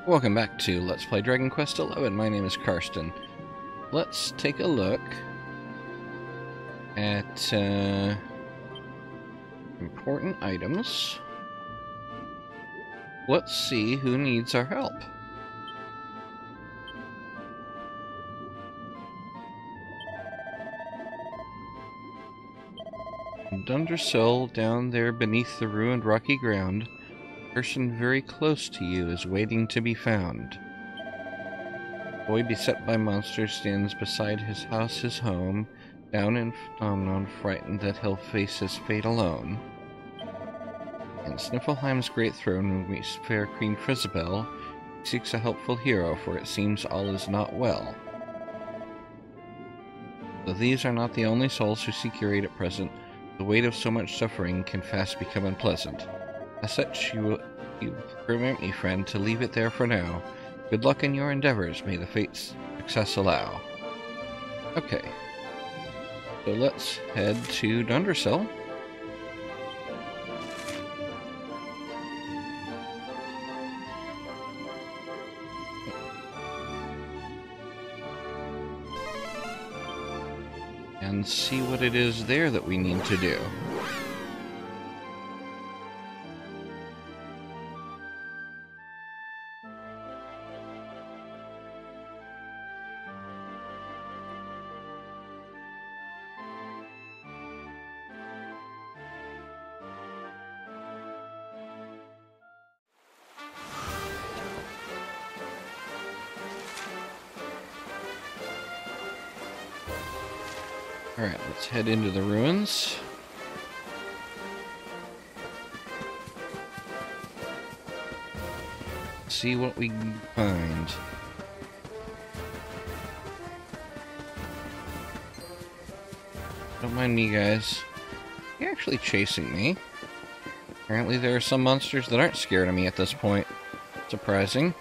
Welcome back to Let's Play Dragon Quest XI. My name is Karsten. Let's take a look at important items. Let's see who needs our help. Dundersill, down there beneath the ruined rocky ground, a person very close to you is waiting to be found. A boy beset by monsters stands beside his house, his home, down and unknown, frightened that he'll face his fate alone. In Sniffleheim's great throne room, fair Queen Frisabel seeks a helpful hero, for it seems all is not well. Though these are not the only souls who seek your aid at present, the weight of so much suffering can fast become unpleasant. As such, you permit me, friend, to leave it there for now. Good luck in your endeavors. May the fates success allow. Okay. So let's head to Dundersill. And see what it is there that we need to do. Alright, let's head into the ruins. See what we can find. Don't mind me, guys. You're actually chasing me. Apparently there are some monsters that aren't scared of me at this point. Surprising.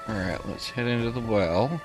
Alright, let's head into the well.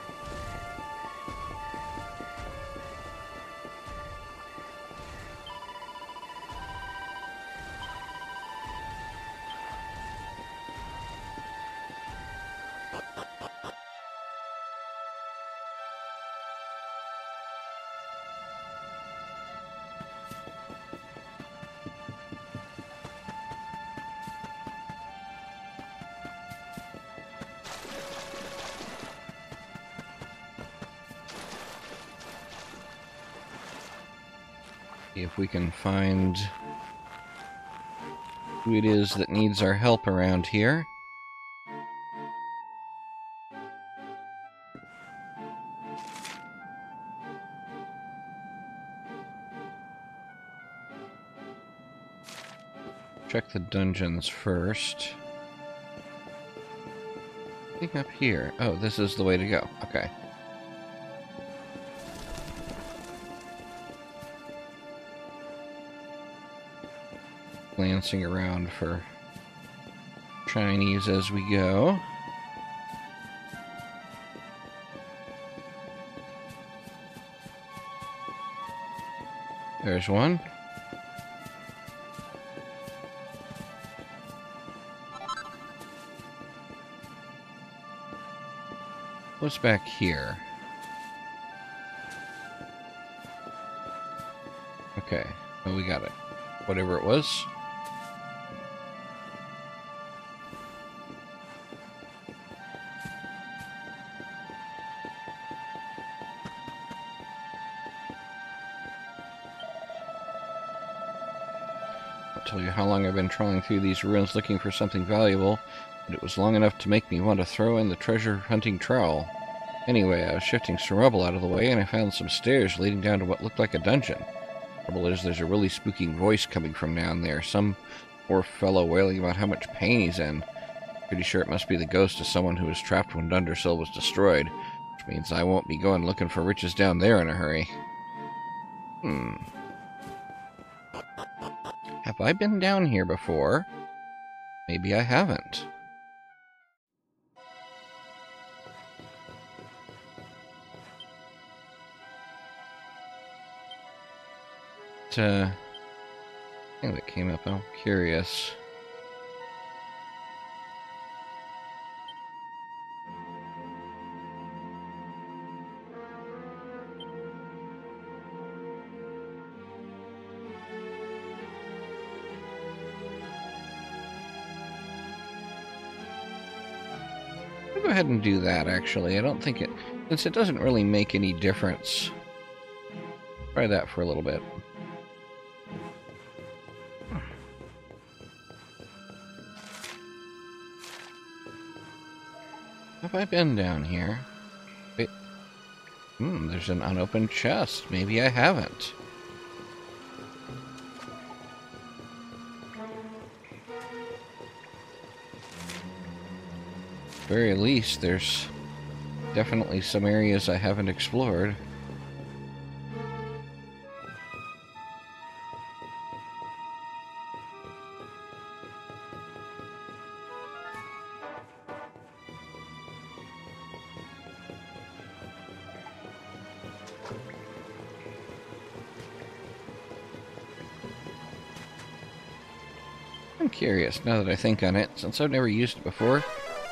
See if we can find who it is that needs our help around here. Check the dungeons first. I think up here. Oh, this is the way to go. Okay. Glancing around for Chinese as we go. There's one. What's back here? Okay, well, we got it. Whatever it was. Tell you how long I've been trawling through these ruins looking for something valuable, but it was long enough to make me want to throw in the treasure hunting trowel. Anyway, I was shifting some rubble out of the way and I found some stairs leading down to what looked like a dungeon. Trouble is, there's a really spooky voice coming from down there, some poor fellow wailing about how much pain he's in. Pretty sure it must be the ghost of someone who was trapped when Dundersill was destroyed, which means I won't be going looking for riches down there in a hurry. Have I been down here before? Maybe I haven't. thing that came up. I'm curious. I'll go ahead and do that, actually. I don't think it... Since it doesn't really make any difference. Try that for a little bit. Have I been down here? Wait. There's an unopened chest. Maybe I haven't. At the very least, there's definitely some areas I haven't explored. I'm curious, now that I think on it, since I've never used it before,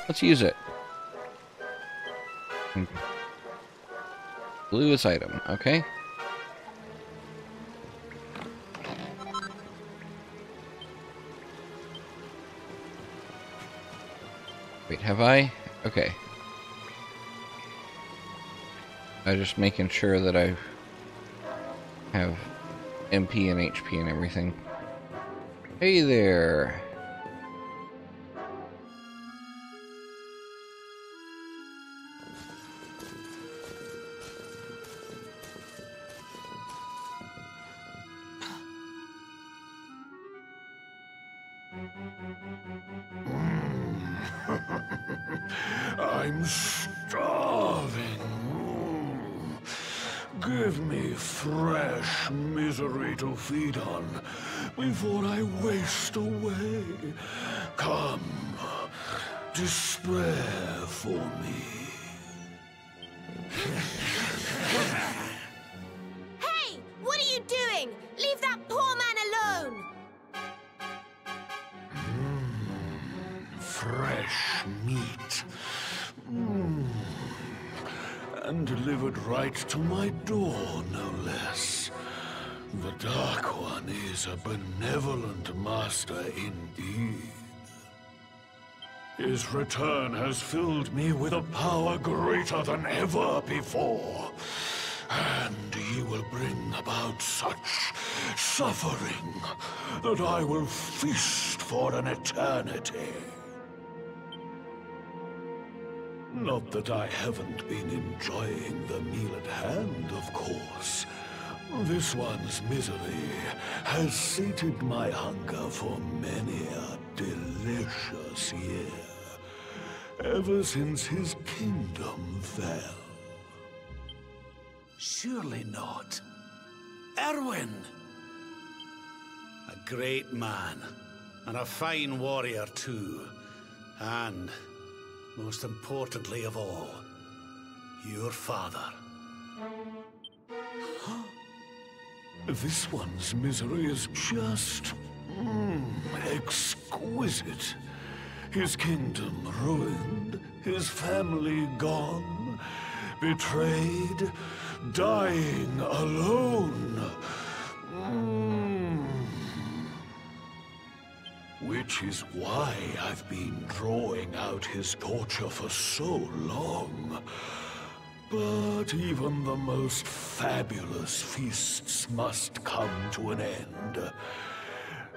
let's use it. Blue is item, okay? Wait, have I? Okay. I'm just making sure that I have MP and HP and everything. Hey there! I'm starving. Give me fresh misery to feed on before I waste away. Come, despair for me. Hey! What are you doing? Leave that poor man alone! Fresh meat. And delivered right to my door, no less. The Dark One is a benevolent master indeed. His return has filled me with a power greater than ever before. And he will bring about such suffering that I will feast for an eternity. Not that I haven't been enjoying the meal at hand, of course. This one's misery has sated my hunger for many a delicious year, ever since his kingdom fell. Surely not. Erwin! A great man, and a fine warrior too, and... most importantly of all, your father. This one's misery is just... exquisite. His kingdom ruined, his family gone, betrayed, dying alone. Which is why I've been drawing out his torture for so long. But even the most fabulous feasts must come to an end.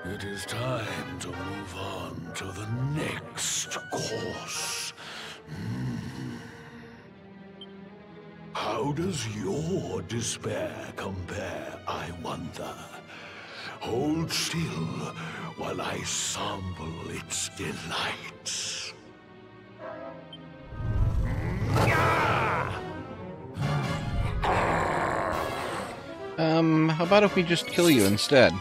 It is time to move on to the next course. How does your despair compare, I wonder? Hold still while I sample its delights. How about if we just kill you instead?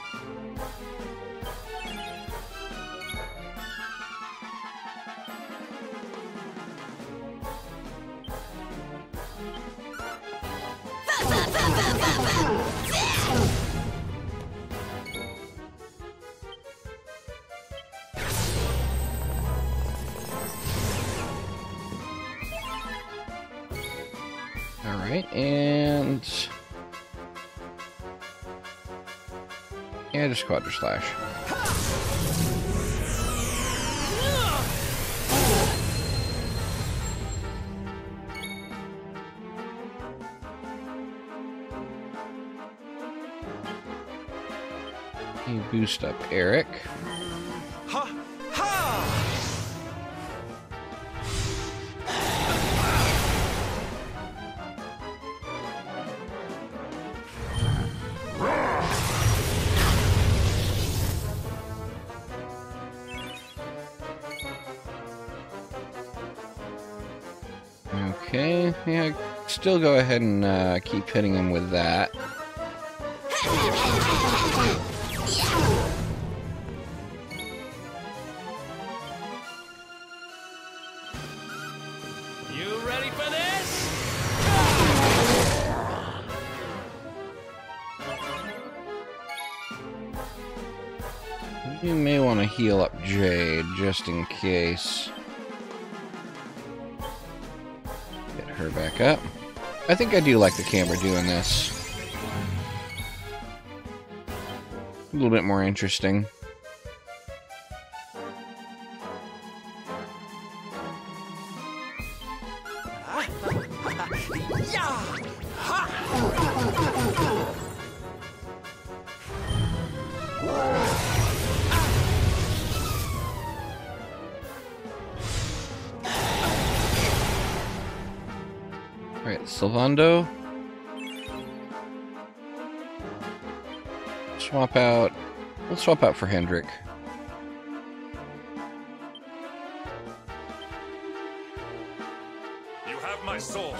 Alright, and... yeah, just Quadra Slash. You boost up Eric. Ha! Ha! Okay, yeah, still go ahead and keep hitting him with that. You ready for this? You may want to heal up Jade, just in case. Get her back up. I think I do like the camera doing this. A little bit more interesting. Alright, Sylvando. Swap out. We'll swap out for Hendrik. You have my soul.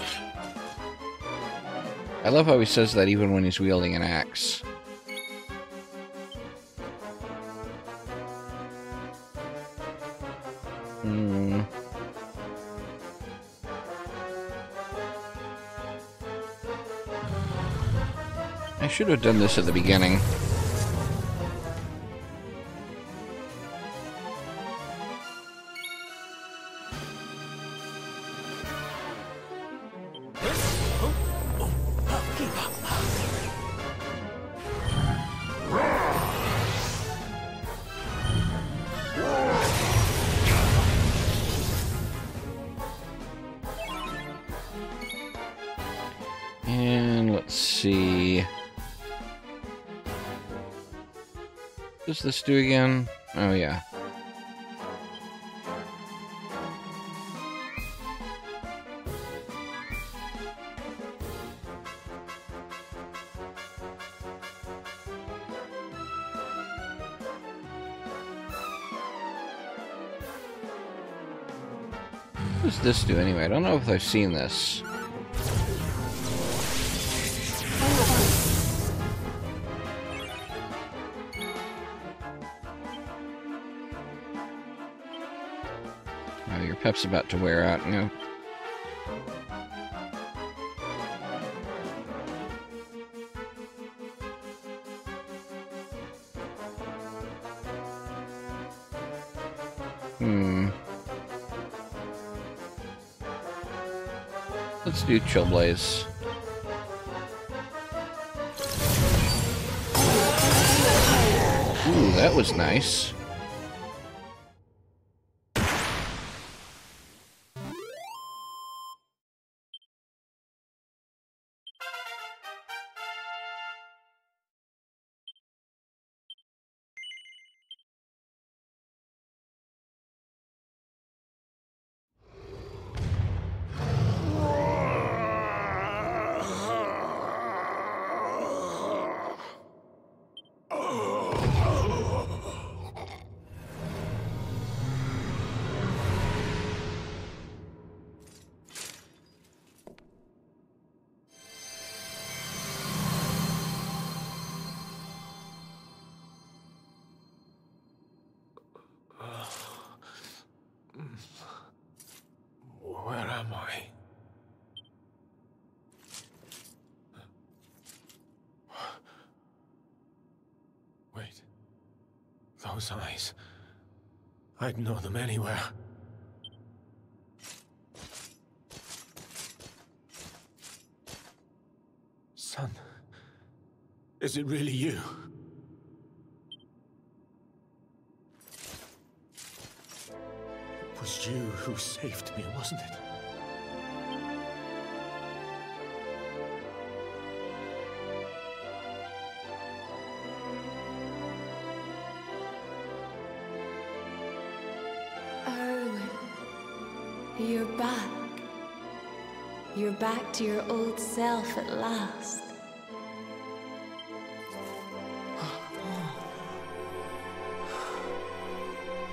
I love how he says that even when he's wielding an axe. I should have done this at the beginning. And let's see. What does this do again? Oh, yeah. What does this do anyway? I don't know if I've seen this. Oh, your pep's about to wear out now. Let's do Chill Blaze. Ooh, that was nice. Where am I? Wait. Those eyes. I'd know them anywhere. Son, is it really you? It was you who saved me, wasn't it? Erwin, you're back. You're back to your old self at last.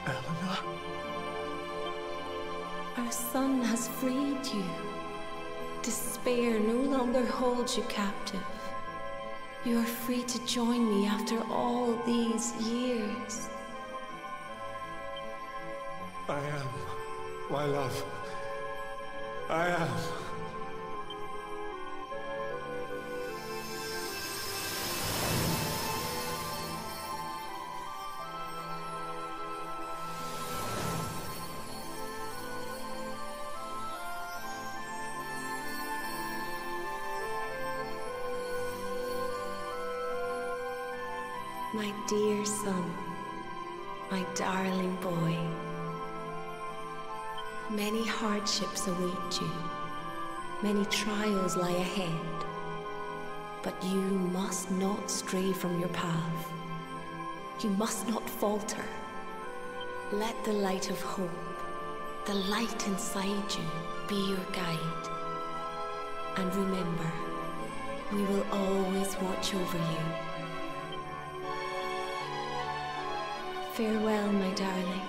Eleanor? Our son has freed you. Despair no longer holds you captive. You are free to join me after all these years. I am, my love. I am. My dear son, my darling boy. Many hardships await you. Many trials lie ahead. But you must not stray from your path. You must not falter. Let the light of hope, the light inside you, be your guide. And remember, we will always watch over you. Farewell, my darling.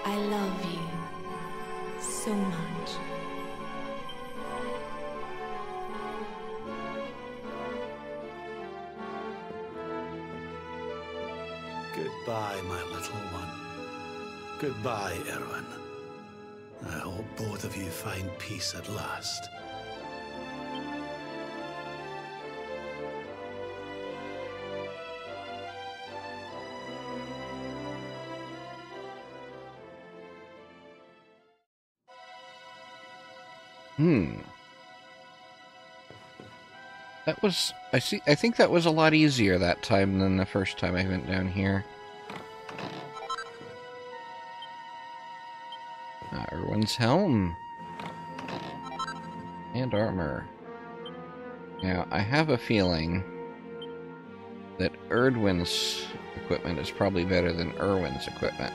I love you so much. Goodbye, my little one. Goodbye, Erwin. I hope both of you find peace at last. That was... I think that was a lot easier that time than the first time I went down here. Erwin's helm. And armor. Now, I have a feeling that Erdwin's equipment is probably better than Erwin's equipment.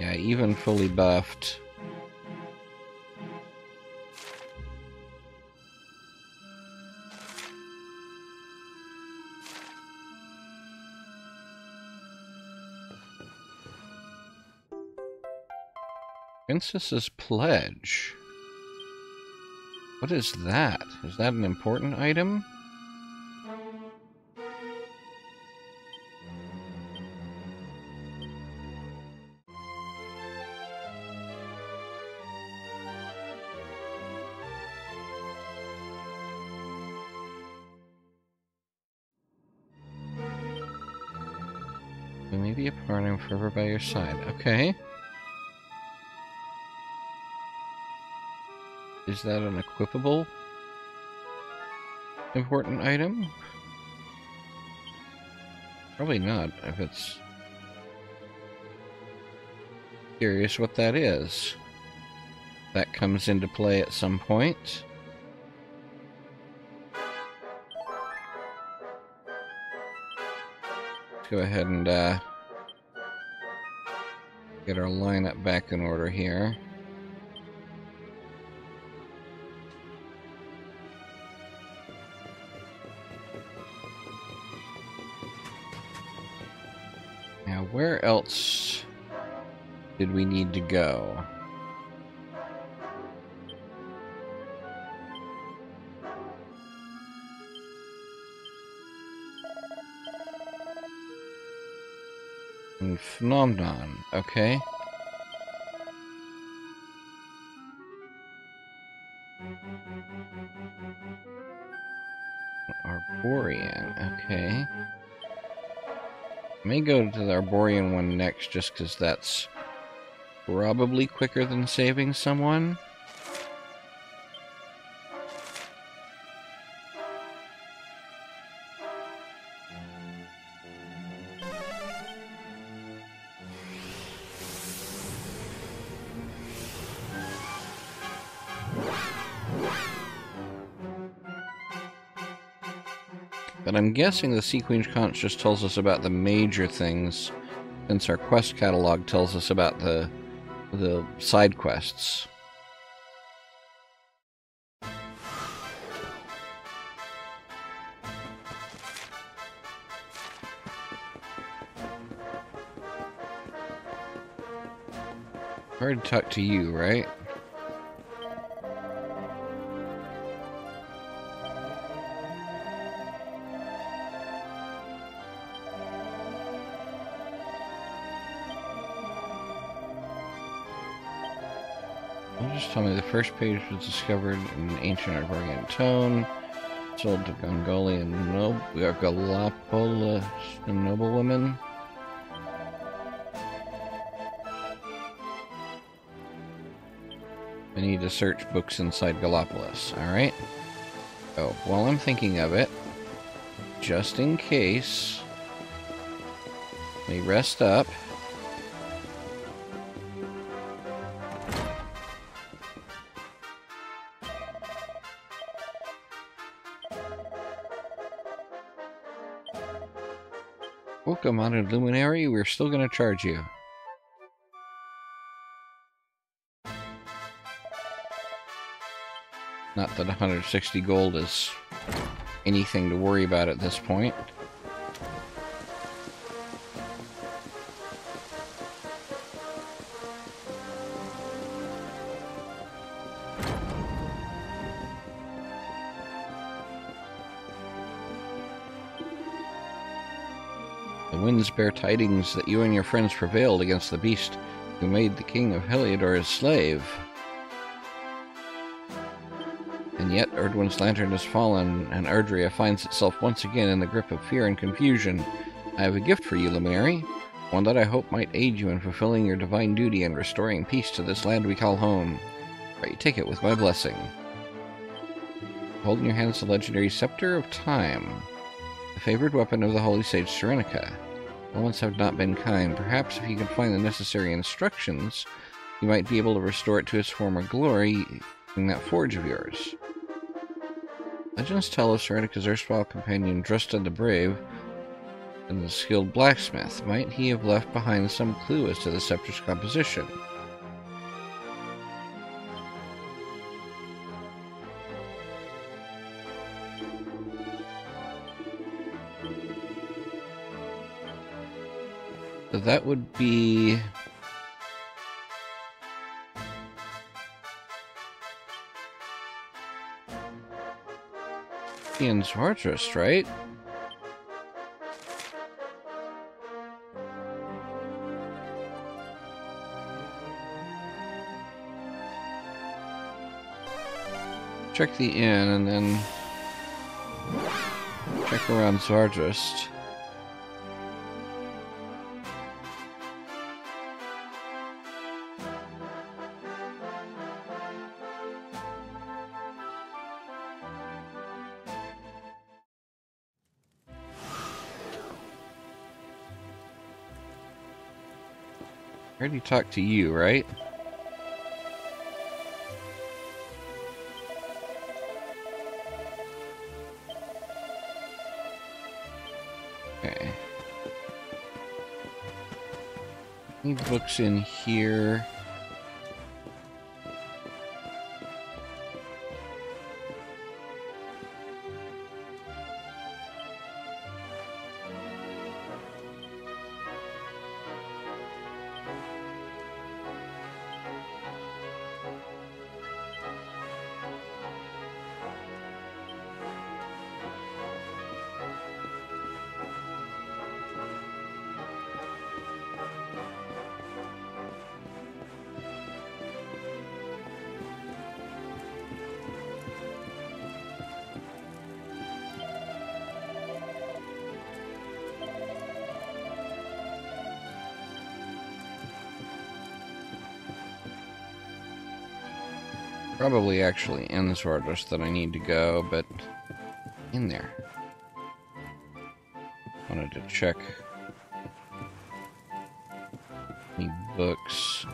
Yeah, even fully buffed. Princess's Pledge. What is that? Is that an important item? Maybe a partner forever by your side. Okay. Is that an equipable important item? Probably not, if it's... Curious what that is. That comes into play at some point. Let's go ahead and get our lineup back in order here. Now, where else did we need to go? Phenomenon, okay. Arborian, okay. I may go to the Arborian one next just because that's probably quicker than saving someone. But I'm guessing the Sea Queen's Conch just tells us about the major things, since our quest catalog tells us about the side quests. Hard to talk to you, right? Just tell me the first page was discovered in an ancient Argonian tome, sold to Gongolian Galapagos noblewoman. I need to search books inside Galapagos, alright? Oh, while I'm thinking of it, just in case, let me rest up. Welcome, honored luminary. We're still going to charge you. Not that 160 gold is anything to worry about at this point. The winds bear tidings that you and your friends prevailed against the beast who made the king of Heliodor his slave. And yet Erdwin's lantern has fallen, and Erdrea finds itself once again in the grip of fear and confusion. I have a gift for you, luminary, one that I hope might aid you in fulfilling your divine duty and restoring peace to this land we call home. Pray take it with my blessing. Hold in your hands the legendary Scepter of Time, the favored weapon of the holy sage Serenica. Moments have not been kind. Perhaps if you can find the necessary instructions, you might be able to restore it to its former glory in that forge of yours. Legends tell of Serenica's erstwhile companion Drustan the Brave and the skilled blacksmith. Might he have left behind some clue as to the scepter's composition? So that would be... in Zwartrust, right? Check the inn and then check around Zwartrust. I already talked to you, right? Okay. Need books in here. Probably actually in Zordos that I need to go, but in there. Wanted to check any books.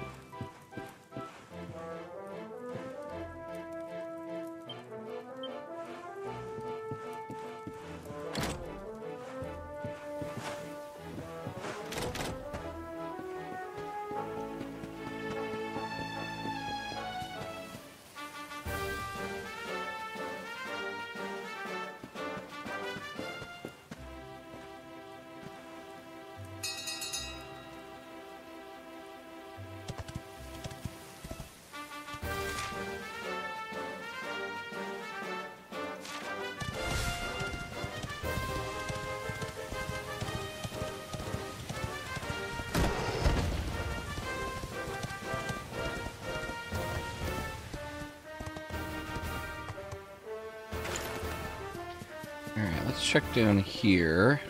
Alright, let's check down here.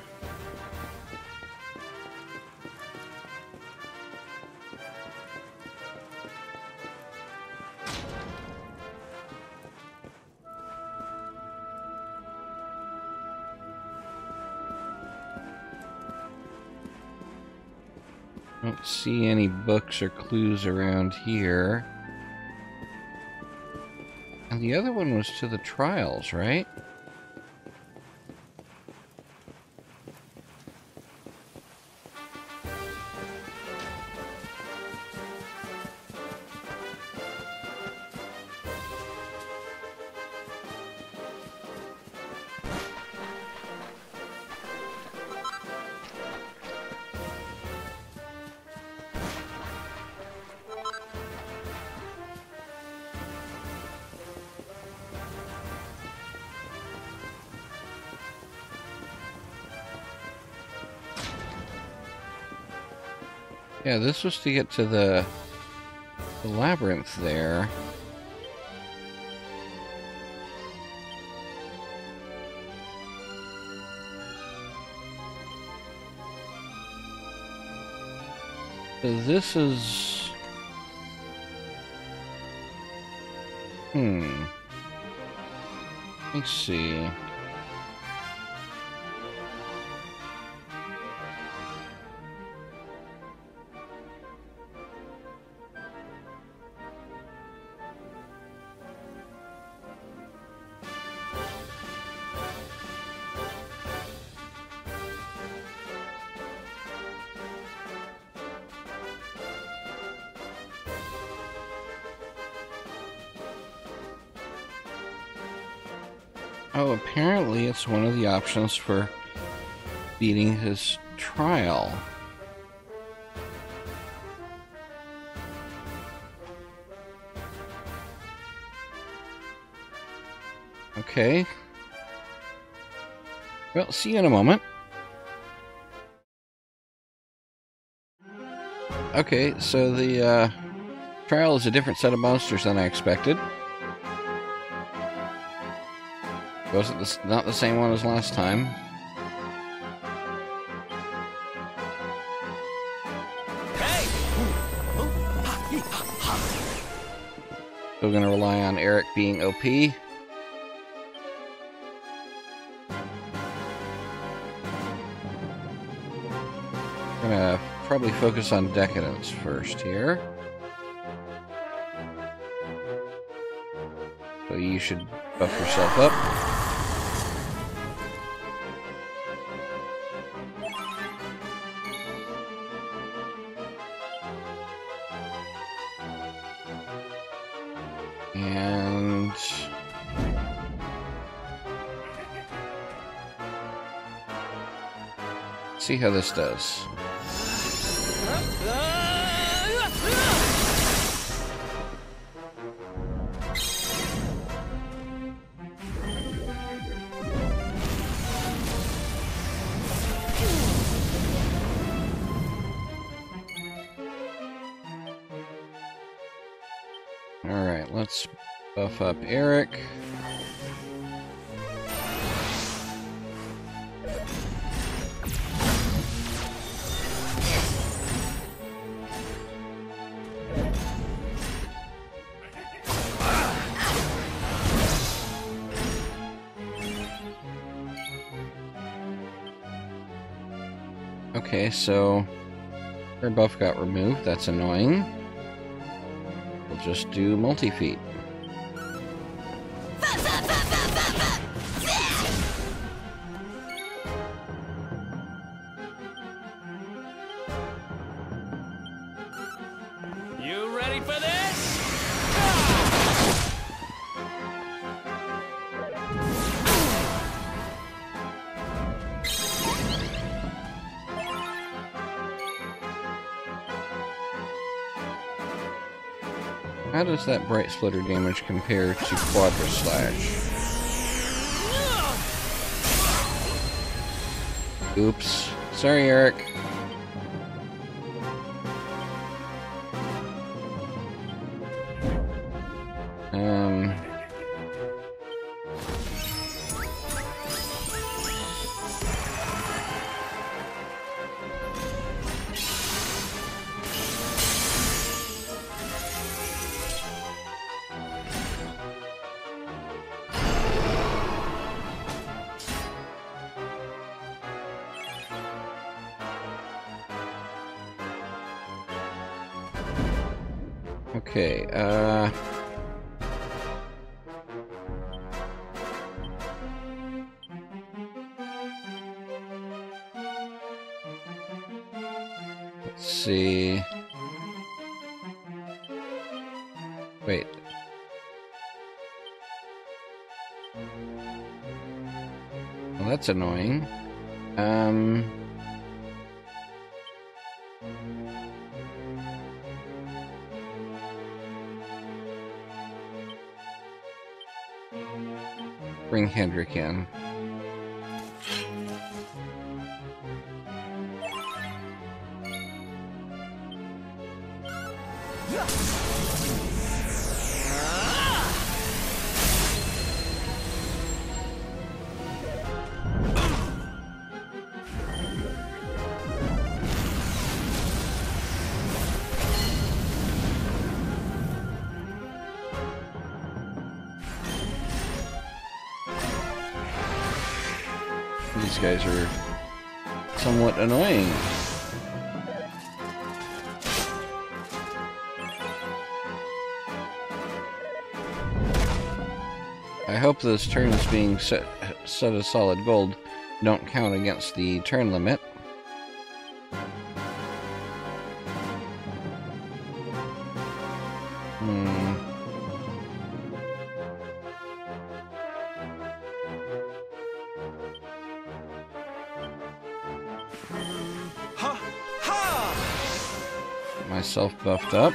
Don't see any books or clues around here. And the other one was to the trials, right? Yeah, this was to get to the labyrinth there. So this is... Let's see. Oh, apparently it's one of the options for beating his trial. Okay. Well, see you in a moment. Okay, so the trial is a different set of monsters than I expected. Wasn't this not the same one as last time? Hey! Still gonna rely on Eric being OP. Gonna probably focus on Decadence first here. So you should buff yourself up. And see how this does. Alright, let's buff up Eric. Okay, so her buff got removed. That's annoying. We'll just do multi-feet. You ready for this? How does that Bright Splitter damage compare to Quadra Slash? Oops. Sorry, Eric. Okay, let's see. Wait. Well, that's annoying. Bring Hendrik in. These guys are somewhat annoying. I hope those turns being set as solid gold don't count against the turn limit. Myself buffed up.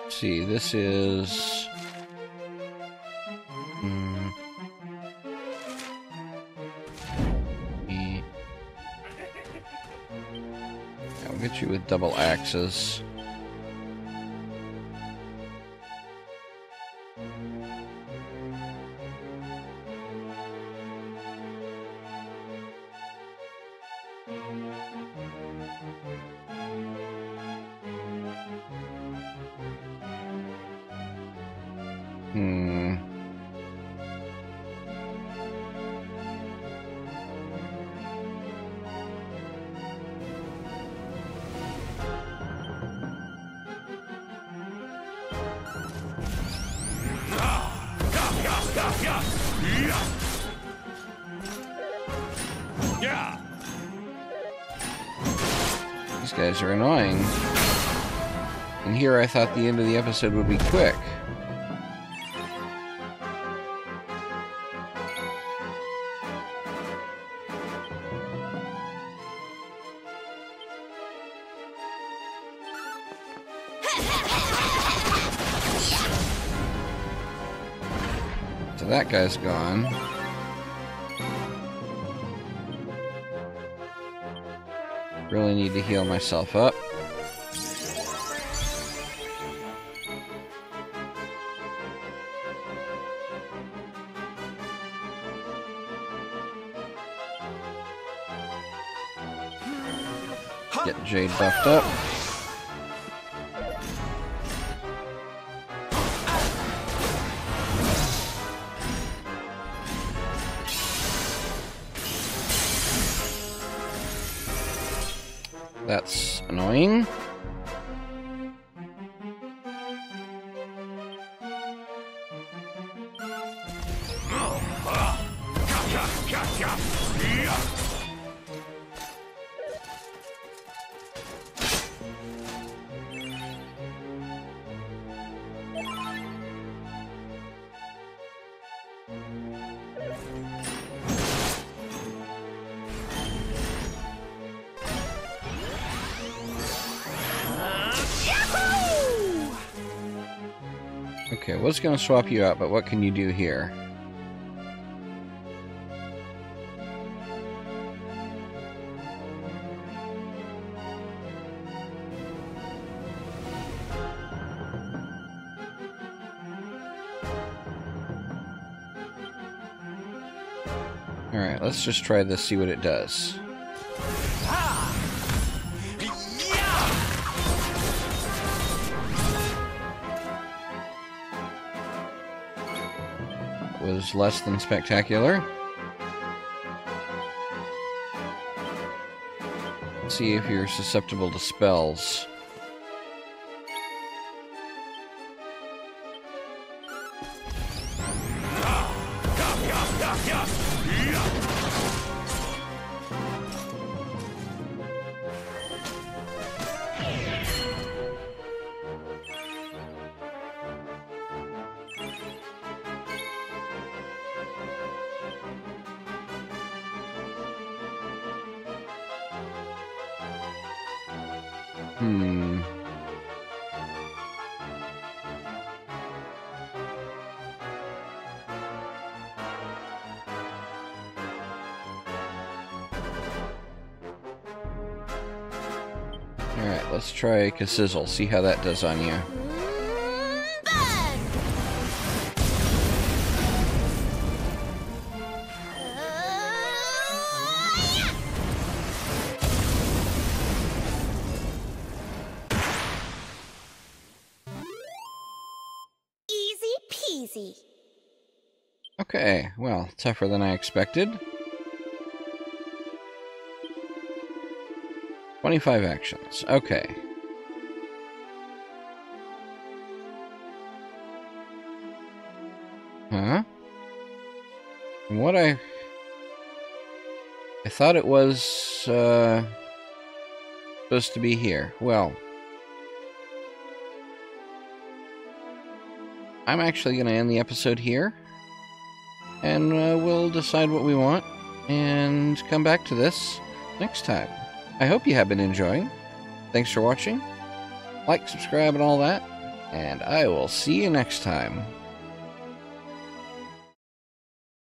Let's see, this is I'll get you with double axes. These guys are annoying. And here I thought the end of the episode would be quick. So that guy's gone. Really need to heal myself up. Get Jade buffed up. That's annoying. Okay, was going to swap you out, but what can you do here? Alright, let's just try this, see what it does. Was less than spectacular. Let's see if you're susceptible to spells. Alright, let's try Sizzle, see how that does on you. Easy peasy. Okay, well, tougher than I expected. 25 actions. Okay. Huh? What I thought it was supposed to be here. Well, I'm actually going to end the episode here, and we'll decide what we want and come back to this next time. I hope you have been enjoying. Thanks for watching. Like, subscribe, and all that. And I will see you next time.